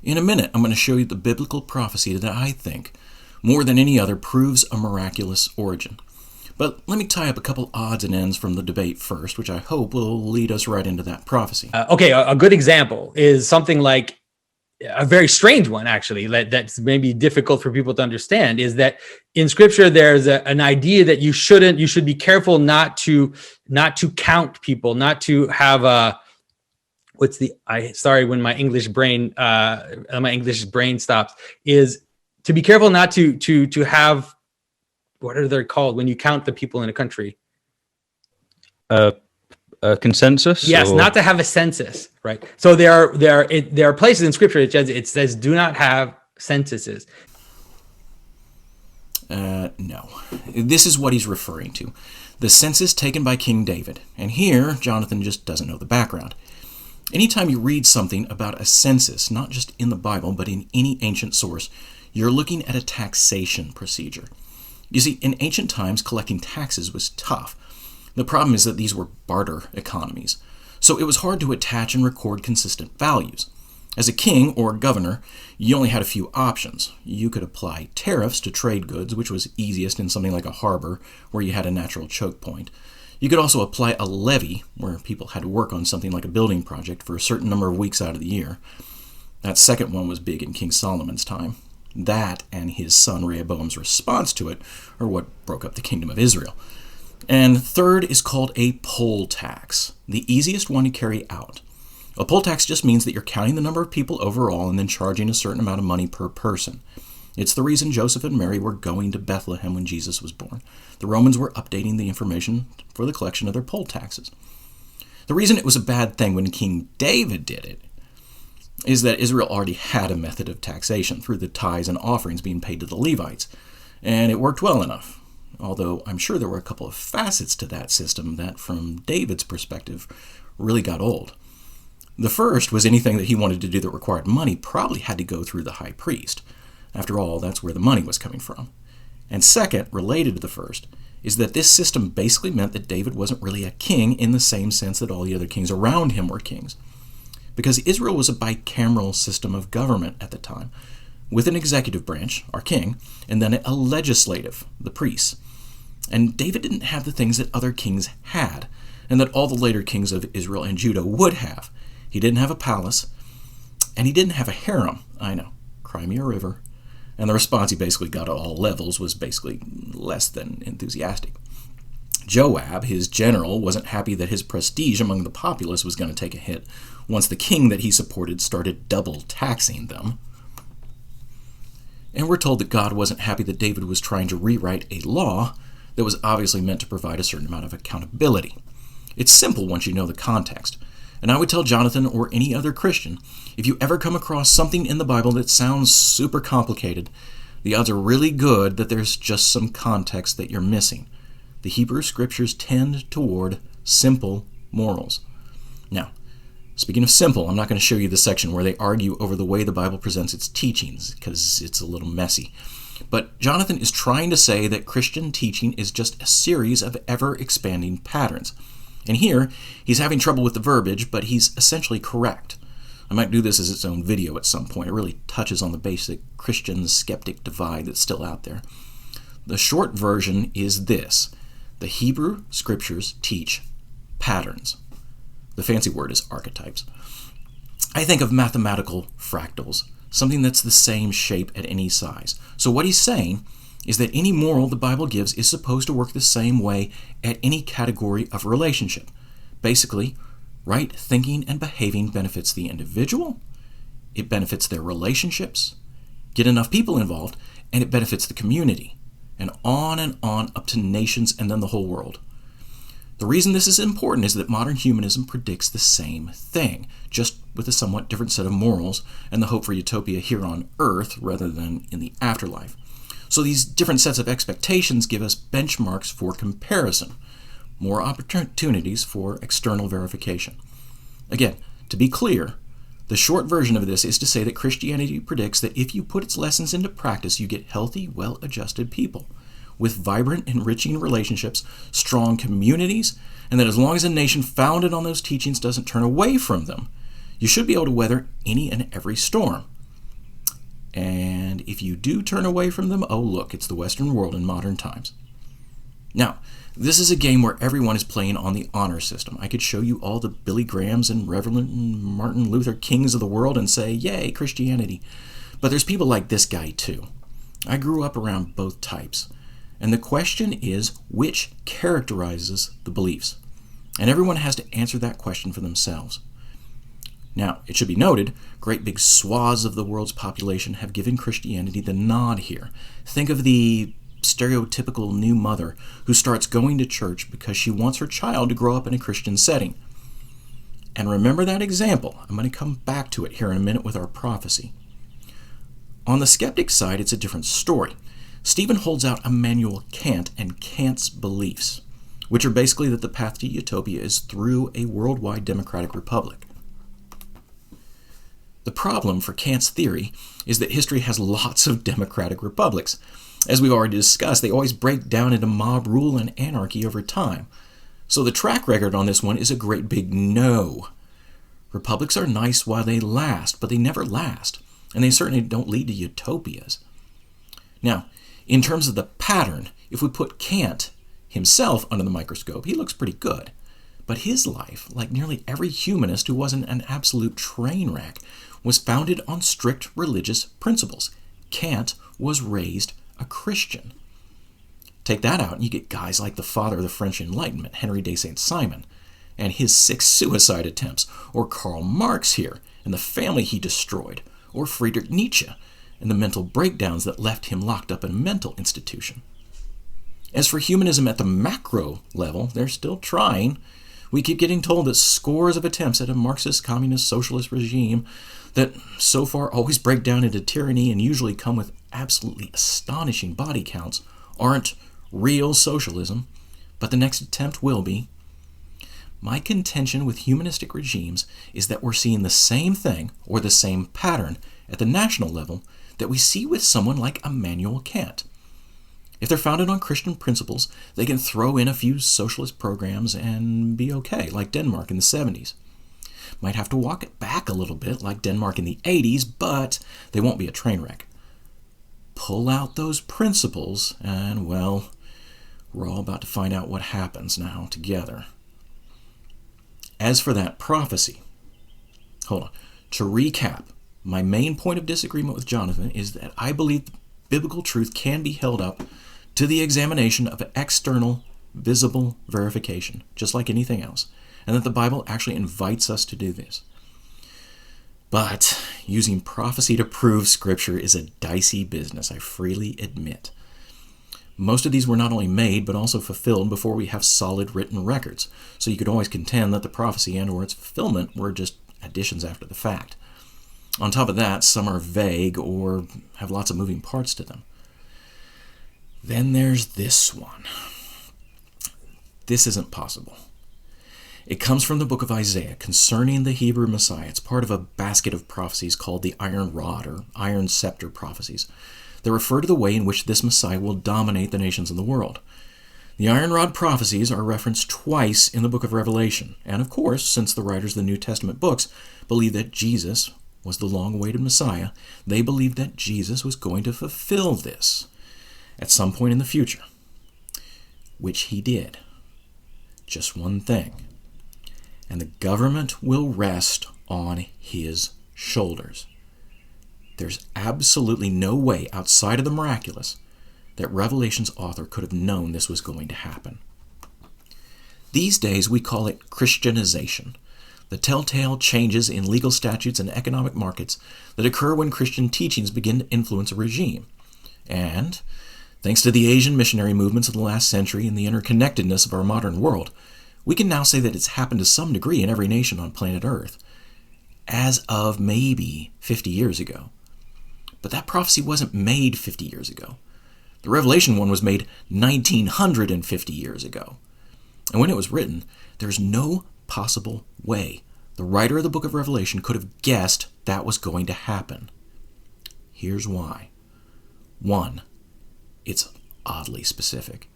In a minute, I'm going to show you the biblical prophecy that I think, more than any other, proves a miraculous origin. But let me tie up a couple odds and ends from the debate first, which I hope will lead us right into that prophecy. A good example is something like a very strange one, actually, that's maybe difficult for people to understand, is that in Scripture there's an idea that you should be careful not to count people, not to have a when my English brain stops, is to be careful not to have, what are they called when you count the people in a country? A consensus? Yes, not to have a census, right? So there are places in Scripture it says do not have censuses. No. This is what he's referring to. The census taken by King David. And here, Jonathan just doesn't know the background. Anytime you read something about a census, not just in the Bible, but in any ancient source, you're looking at a taxation procedure. You see, in ancient times, collecting taxes was tough. The problem is that these were barter economies, so it was hard to attach and record consistent values. As a king or governor, you only had a few options. You could apply tariffs to trade goods, which was easiest in something like a harbor where you had a natural choke point. You could also apply a levy, where people had to work on something like a building project for a certain number of weeks out of the year. That second one was big in King Solomon's time. That and his son Rehoboam's response to it are what broke up the kingdom of Israel. And third is called a poll tax, the easiest one to carry out. A poll tax just means that you're counting the number of people overall and then charging a certain amount of money per person. It's the reason Joseph and Mary were going to Bethlehem when Jesus was born. The Romans were updating the information for the collection of their poll taxes. The reason it was a bad thing when King David did it is that Israel already had a method of taxation through the tithes and offerings being paid to the Levites, and it worked well enough. Although I'm sure there were a couple of facets to that system that, from David's perspective, really got old. The first was anything that he wanted to do that required money probably had to go through the high priest. After all, that's where the money was coming from. And second, related to the first, is that this system basically meant that David wasn't really a king in the same sense that all the other kings around him were kings. Because Israel was a bicameral system of government at the time, with an executive branch, our king, and then a legislative, the priests. And David didn't have the things that other kings had, and that all the later kings of Israel and Judah would have. He didn't have a palace, and he didn't have a harem. I know, cry me a river. And the response he basically got at all levels was basically less than enthusiastic. Joab, his general, wasn't happy that his prestige among the populace was going to take a hit once the king that he supported started double taxing them. And we're told that God wasn't happy that David was trying to rewrite a law that was obviously meant to provide a certain amount of accountability. It's simple once you know the context. And I would tell Jonathan or any other Christian, if you ever come across something in the Bible that sounds super complicated, the odds are really good that there's just some context that you're missing. The Hebrew Scriptures tend toward simple morals. Now, speaking of simple, I'm not going to show you the section where they argue over the way the Bible presents its teachings, because it's a little messy. But Jonathan is trying to say that Christian teaching is just a series of ever-expanding patterns. And here, he's having trouble with the verbiage, but he's essentially correct. I might do this as its own video at some point. It really touches on the basic Christian-skeptic divide that's still out there. The short version is this. The Hebrew Scriptures teach patterns. The fancy word is archetypes. I think of mathematical fractals, something that's the same shape at any size. So what he's saying is that any moral the Bible gives is supposed to work the same way at any category of relationship. Basically, right thinking and behaving benefits the individual, it benefits their relationships, get enough people involved, and it benefits the community, and on up to nations and then the whole world. The reason this is important is that modern humanism predicts the same thing, just with a somewhat different set of morals and the hope for utopia here on Earth rather than in the afterlife. So these different sets of expectations give us benchmarks for comparison, more opportunities for external verification. Again, to be clear, the short version of this is to say that Christianity predicts that if you put its lessons into practice, you get healthy, well-adjusted people with vibrant, enriching relationships, strong communities, and that as long as a nation founded on those teachings doesn't turn away from them, you should be able to weather any and every storm. And if you do turn away from them, oh look, it's the Western world in modern times. Now, this is a game where everyone is playing on the honor system. I could show you all the Billy Grahams and Reverend Martin Luther Kings of the world and say, yay, Christianity. But there's people like this guy too. I grew up around both types. And the question is, which characterizes the beliefs? And everyone has to answer that question for themselves. Now, it should be noted, great big swaths of the world's population have given Christianity the nod here. Think of the stereotypical new mother who starts going to church because she wants her child to grow up in a Christian setting. And remember that example. I'm going to come back to it here in a minute with our prophecy. On the skeptic side, it's a different story. Stephen holds out Immanuel Kant and Kant's beliefs, which are basically that the path to utopia is through a worldwide democratic republic. The problem for Kant's theory is that history has lots of democratic republics. As we've already discussed, they always break down into mob rule and anarchy over time. So the track record on this one is a great big no. Republics are nice while they last, but they never last, and they certainly don't lead to utopias. Now, in terms of the pattern, if we put Kant himself under the microscope, he looks pretty good. But his life, like nearly every humanist who wasn't an absolute train wreck, was founded on strict religious principles. Kant was raised a Christian. Take that out and you get guys like the father of the French Enlightenment, Henry de Saint-Simon, and his 6 suicide attempts, or Karl Marx here and the family he destroyed, or Friedrich Nietzsche and the mental breakdowns that left him locked up in a mental institution. As for humanism at the macro level, they're still trying. We keep getting told that scores of attempts at a Marxist, communist, socialist regime that so far always break down into tyranny and usually come with absolutely astonishing body counts aren't real socialism, but the next attempt will be. My contention with humanistic regimes is that we're seeing the same thing or the same pattern at the national level that we see with someone like Immanuel Kant. If they're founded on Christian principles, they can throw in a few socialist programs and be okay, like Denmark in the 70s. Might have to walk it back a little bit, like Denmark in the 80s, but they won't be a train wreck. Pull out those principles, and, well, we're all about to find out what happens now together. As for that prophecy, hold on. To recap, my main point of disagreement with Jonathan is that I believe biblical truth can be held up to the examination of external, visible verification, just like anything else, and that the Bible actually invites us to do this. But using prophecy to prove Scripture is a dicey business, I freely admit. Most of these were not only made, but also fulfilled before we have solid written records, so you could always contend that the prophecy and or its fulfillment were just additions after the fact. On top of that, some are vague or have lots of moving parts to them. Then there's this one. This isn't possible. It comes from the book of Isaiah concerning the Hebrew Messiah. It's part of a basket of prophecies called the Iron Rod or Iron Scepter prophecies that refer to the way in which this Messiah will dominate the nations of the world. The Iron Rod prophecies are referenced twice in the book of Revelation, and of course, since the writers of the New Testament books believe that Jesus was the long-awaited Messiah, they believed that Jesus was going to fulfill this at some point in the future, which he did. Just one thing. And the government will rest on his shoulders. There's absolutely no way outside of the miraculous that Revelation's author could have known this was going to happen. These days we call it Christianization, the telltale changes in legal statutes and economic markets that occur when Christian teachings begin to influence a regime. And, thanks to the Asian missionary movements of the last century and the interconnectedness of our modern world, we can now say that it's happened to some degree in every nation on planet Earth, as of maybe 50 years ago. But that prophecy wasn't made 50 years ago. The Revelation one was made 1950 years ago. And when it was written, there's no possible way the writer of the book of Revelation could have guessed that was going to happen. Here's why. 1, it's oddly specific.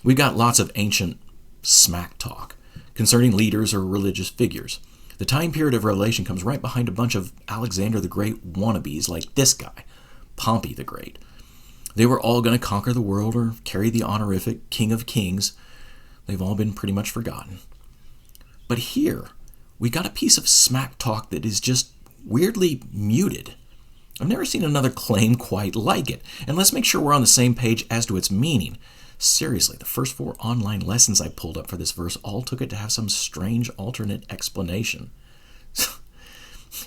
We've got lots of ancient smack talk concerning leaders or religious figures. The time period of Revelation comes right behind a bunch of Alexander the Great wannabes like this guy, Pompey the Great. They were all going to conquer the world or carry the honorific King of Kings. They've all been pretty much forgotten. But here, we got a piece of smack talk that is just weirdly muted. I've never seen another claim quite like it. And let's make sure we're on the same page as to its meaning. Seriously, the first 4 online lessons I pulled up for this verse all took it to have some strange alternate explanation.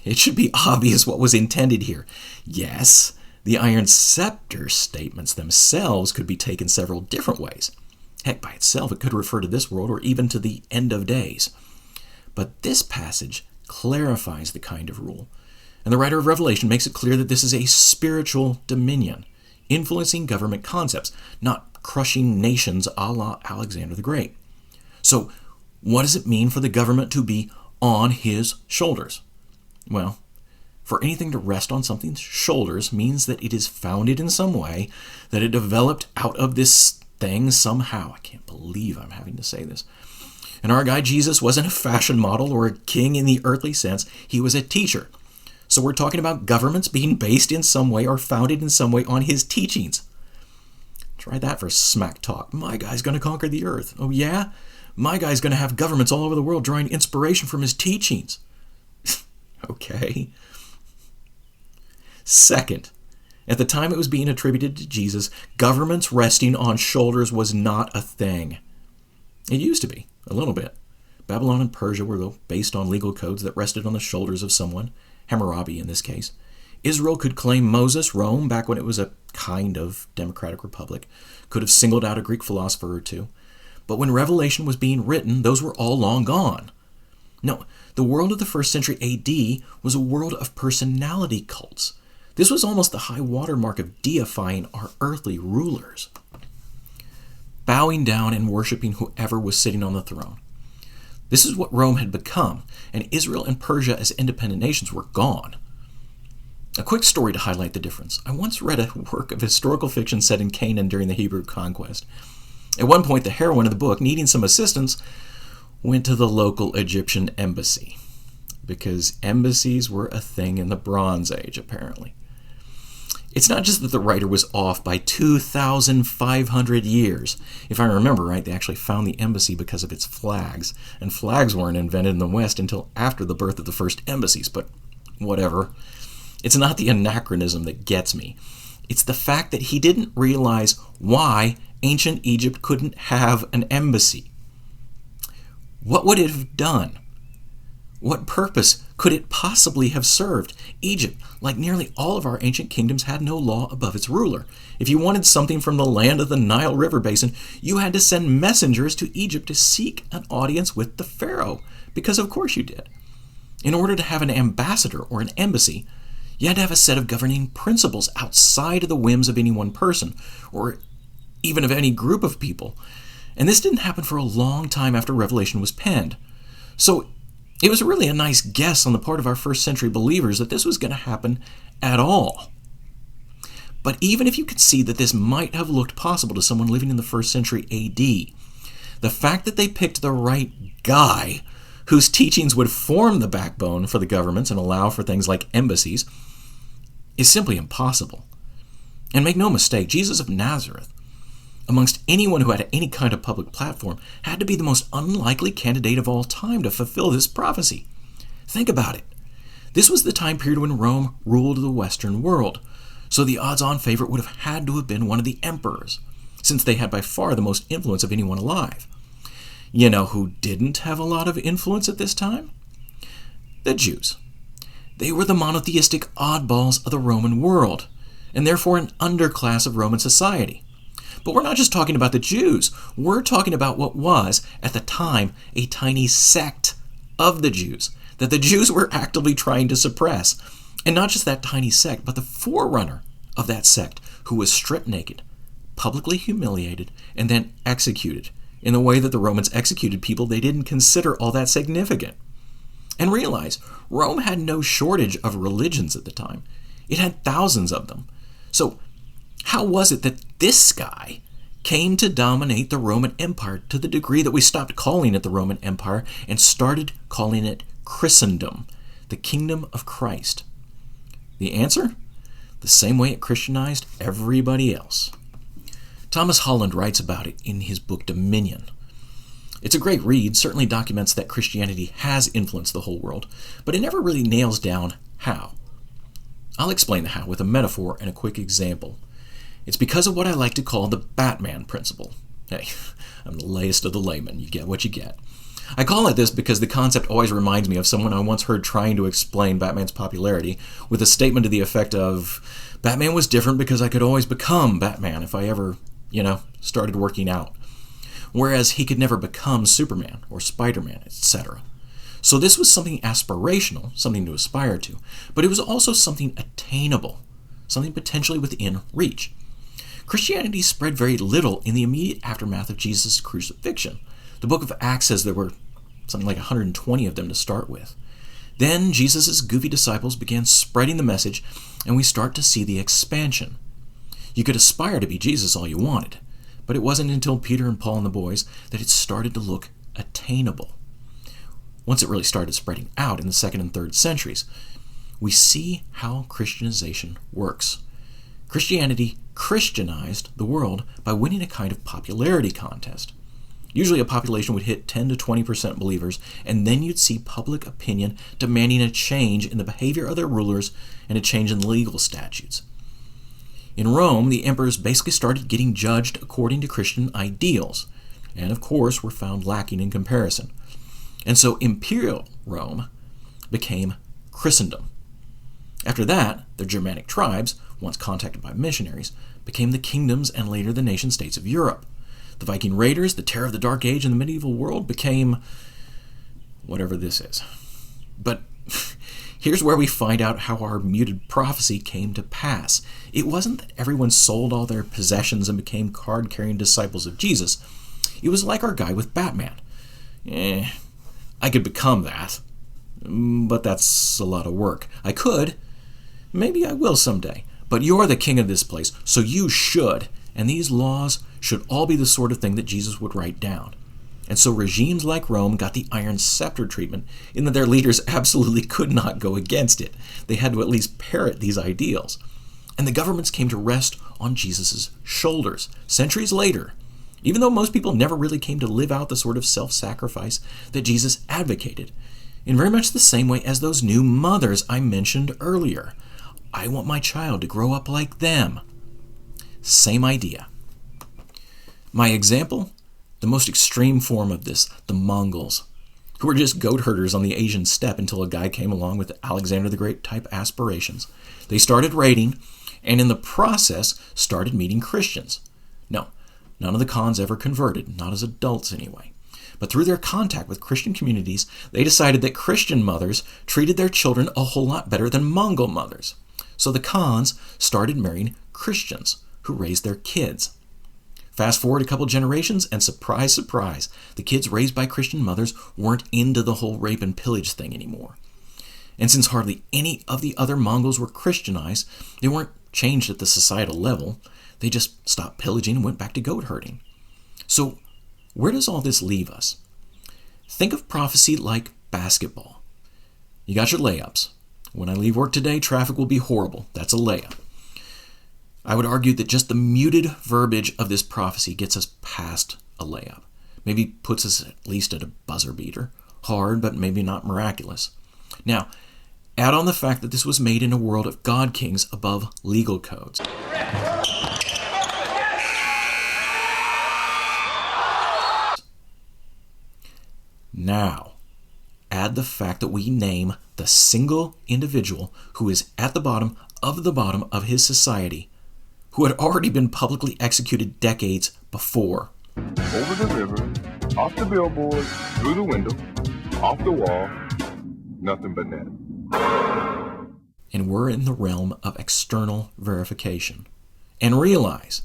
It should be obvious what was intended here. Yes, the iron scepter statements themselves could be taken several different ways. Heck, by itself, it could refer to this world or even to the end of days. But this passage clarifies the kind of rule. And the writer of Revelation makes it clear that this is a spiritual dominion, influencing government concepts, not crushing nations a la Alexander the Great. So, what does it mean for the government to be on his shoulders? Well, for anything to rest on something's shoulders means that it is founded in some way, that it developed out of this thing somehow. I can't believe I'm having to say this. And our guy Jesus wasn't a fashion model or a king in the earthly sense. He was a teacher. So we're talking about governments being based in some way or founded in some way on his teachings. Try that for smack talk. My guy's going to conquer the earth. Oh yeah? My guy's going to have governments all over the world drawing inspiration from his teachings. Okay. Second, at the time it was being attributed to Jesus, governments resting on shoulders was not a thing. It used to be, a little bit. Babylon and Persia were based on legal codes that rested on the shoulders of someone, Hammurabi in this case. Israel could claim Moses. Rome, back when it was a kind of democratic republic, could have singled out a Greek philosopher or two. But when Revelation was being written, those were all long gone. No, the world of the 1st century AD was a world of personality cults. This was almost the high watermark of deifying our earthly rulers, bowing down and worshiping whoever was sitting on the throne. This is what Rome had become, and Israel and Persia as independent nations were gone. A quick story to highlight the difference. I once read a work of historical fiction set in Canaan during the Hebrew conquest. At one point, the heroine of the book, needing some assistance, went to the local Egyptian embassy, because embassies were a thing in the Bronze Age, apparently. It's not just that the writer was off by 2,500 years. If I remember right, they actually found the embassy because of its flags, and flags weren't invented in the West until after the birth of the first embassies, but whatever. It's not the anachronism that gets me. It's the fact that he didn't realize why ancient Egypt couldn't have an embassy. What would it have done? What purpose could it possibly have served? Egypt, like nearly all of our ancient kingdoms, had no law above its ruler. If you wanted something from the land of the Nile River basin, you had to send messengers to Egypt to seek an audience with the pharaoh, because of course you did. In order to have an ambassador or an embassy, you had to have a set of governing principles outside of the whims of any one person, or even of any group of people. And this didn't happen for a long time after Revelation was penned. So it was really a nice guess on the part of our first century believers that this was going to happen at all. But even if you could see that this might have looked possible to someone living in the 1st century AD, the fact that they picked the right guy whose teachings would form the backbone for the governments and allow for things like embassies is simply impossible. And make no mistake, Jesus of Nazareth, amongst anyone who had any kind of public platform, had to be the most unlikely candidate of all time to fulfill this prophecy. Think about it. This was the time period when Rome ruled the Western world, so the odds-on favorite would have had to have been one of the emperors, since they had by far the most influence of anyone alive. You know who didn't have a lot of influence at this time? The Jews. They were the monotheistic oddballs of the Roman world, and therefore an underclass of Roman society. But we're not just talking about the Jews. We're talking about what was, at the time, a tiny sect of the Jews that the Jews were actively trying to suppress. And not just that tiny sect, but the forerunner of that sect, who was stripped naked, publicly humiliated, and then executed in the way that the Romans executed people they didn't consider all that significant. And realize, Rome had no shortage of religions at the time. It had thousands of them. So how was it that this guy came to dominate the Roman Empire to the degree that we stopped calling it the Roman Empire and started calling it Christendom, the kingdom of Christ? The answer? the same way it Christianized everybody else. Thomas Holland writes about it in his book Dominion. It's a great read, certainly documents that Christianity has influenced the whole world, but it never really nails down how. I'll explain the how with a metaphor and a quick example. It's because of what I like to call the Batman principle. Hey, I'm the layest of the laymen. You get what you get. I call it this because the concept always reminds me of someone I once heard trying to explain Batman's popularity with a statement to the effect of, Batman was different because I could always become Batman if I ever, started working out. Whereas he could never become Superman or Spider-Man, etc. So this was something aspirational, something to aspire to, but it was also something attainable, something potentially within reach. Christianity spread very little in the immediate aftermath of Jesus' crucifixion. The book of Acts says there were something like 120 of them to start with. Then Jesus' goofy disciples began spreading the message, and we start to see the expansion. You could aspire to be Jesus all you wanted, but it wasn't until Peter and Paul and the boys that it started to look attainable. Once it really started spreading out in the 2nd and 3rd centuries, we see how Christianization works. Christianity Christianized the world by winning a kind of popularity contest. Usually a population would hit 10 to 20% believers, and then you'd see public opinion demanding a change in the behavior of their rulers and a change in legal statutes. In Rome, the emperors basically started getting judged according to Christian ideals, and of course were found lacking in comparison. And so imperial Rome became Christendom. After that, the Germanic tribes, once contacted by missionaries, became the kingdoms and later the nation-states of Europe. The Viking raiders, the terror of the Dark Age in the medieval world, became whatever this is. But here's where we find out how our muted prophecy came to pass. It wasn't that everyone sold all their possessions and became card-carrying disciples of Jesus. It was like our guy with Batman. I could become that, but that's a lot of work. I could. Maybe I will someday. But you're the king of this place, so you should. And these laws should all be the sort of thing that Jesus would write down. And so regimes like Rome got the iron scepter treatment in that their leaders absolutely could not go against it. They had to at least parrot these ideals. And the governments came to rest on Jesus' shoulders. Centuries later, even though most people never really came to live out the sort of self-sacrifice that Jesus advocated, in very much the same way as those new mothers I mentioned earlier. I want my child to grow up like them. Same idea. My example, the most extreme form of this, the Mongols, who were just goat herders on the Asian steppe until a guy came along with Alexander the Great type aspirations. They started raiding, and in the process started meeting Christians. No, none of the Khans ever converted, not as adults anyway. But through their contact with Christian communities, they decided that Christian mothers treated their children a whole lot better than Mongol mothers. So the Khans started marrying Christians who raised their kids. Fast forward a couple generations, and surprise, surprise, the kids raised by Christian mothers weren't into the whole rape and pillage thing anymore. And since hardly any of the other Mongols were Christianized, they weren't changed at the societal level. They just stopped pillaging and went back to goat herding. So where does all this leave us? Think of prophecy like basketball. You got your layups. When I leave work today, traffic will be horrible. That's a layup. I would argue that just the muted verbiage of this prophecy gets us past a layup. Maybe puts us at least at a buzzer beater. Hard, but maybe not miraculous. Now, add on the fact that this was made in a world of God kings above legal codes. Now, add the fact that we name the single individual who is at the bottom of his society, who had already been publicly executed decades before. Over the river, off the billboard, through the window, off the wall, nothing but that. And we're in the realm of external verification. And realize,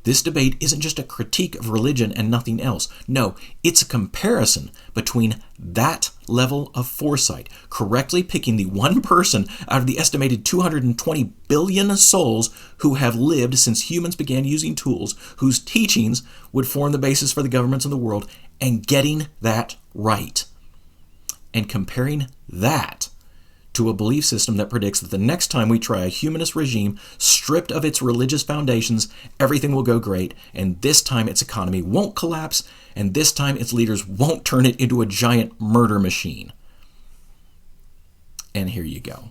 this debate isn't just a critique of religion and nothing else. No, it's a comparison between that level of foresight, correctly picking the one person out of the estimated 220 billion souls who have lived since humans began using tools, whose teachings would form the basis for the governments of the world, and getting that right. And comparing that to a belief system that predicts that the next time we try a humanist regime stripped of its religious foundations, everything will go great, and this time its economy won't collapse, and this time its leaders won't turn it into a giant murder machine. And here you go.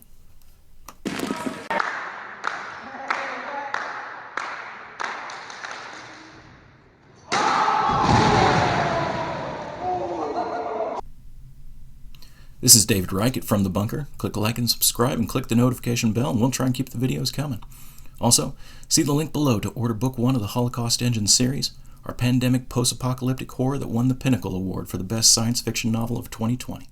This is David Reich at From the Bunker. Click like and subscribe and click the notification bell, and we'll try and keep the videos coming. Also, see the link below to order Book 1 of the Holocaust Engine series, our pandemic post-apocalyptic horror that won the Pinnacle Award for the best science fiction novel of 2020.